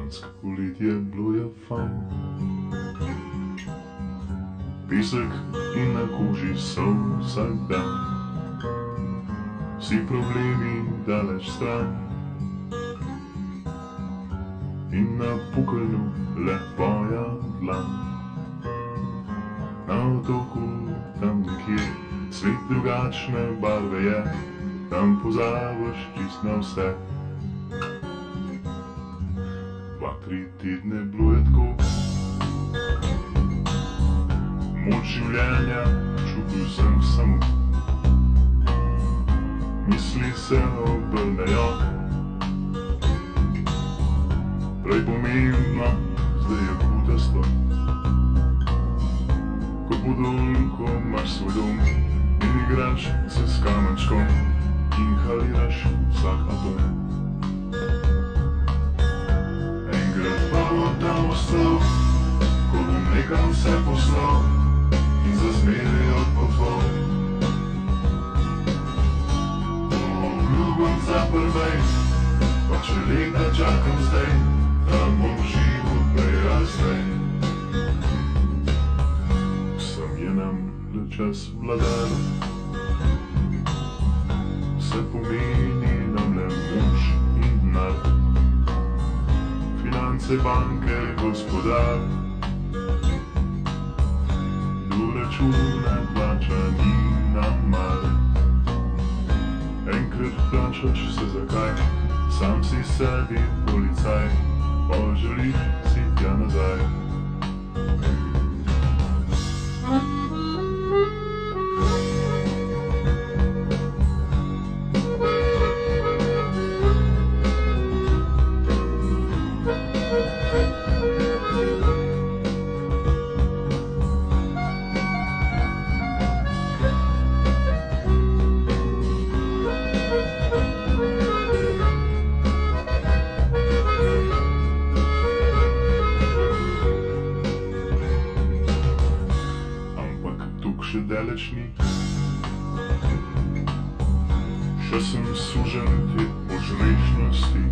Lansko poletje bilo je fajn. Pesek in na koži so vsak dan, vsi problemi daleč stran. In na pokolju le boja dlan. Na otoku tam nekje svet drugačne barve je, tam pozabiš čist na vse. 2-3 tedne bilo je tako, moč življenja čutil sem samo. Misli se obrnejo, prej pomembno, zdaj je butasto. Kot budul, ko imaš svoj dom in igraš se s kamenčkom, inhaliraš vsak atom. Enkrat pa bo tam ostal, ko bom nekam se poslal in za zmeraj odpotoval. Obljubim za prvej, pa če leta čakam zdaj, tam bom živel prej ali slej. Vsem je nam le čas vladar, vse pomeni nam le moč in denar. Finance, banke, gospodar, do računa plača ni nam mar. Enkrat vprašaš se zakaj, sam si sebi policaj, pa želiš si tja nazaj. Še daleč ni, še sem sužen te požrešnosti.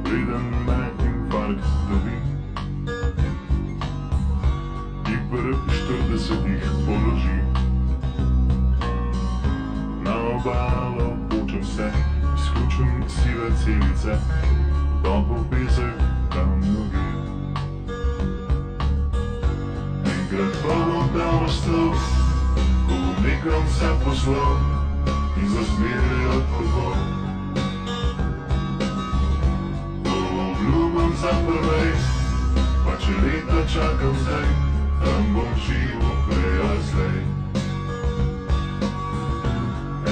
Preden me infarkt dobi, ti pri 40 položi. Na obalo počem se, izključim sive celice, topel pesek tam nogi. Enkrat pa bom tam ostal, ko bom nekam se poslal in za zmeraj odpotoval. To obljubim za prvej, pa če leta čakam zdaj, tam bom živel prej ali slej.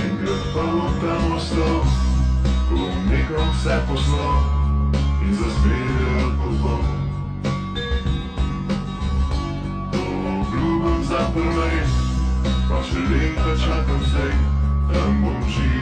Enkrat pa bom tam ostal, ko bom nekam se poslal in za zmeraj odpotoval. Za prvej, pa če leta čakam zdaj, tam bom živel.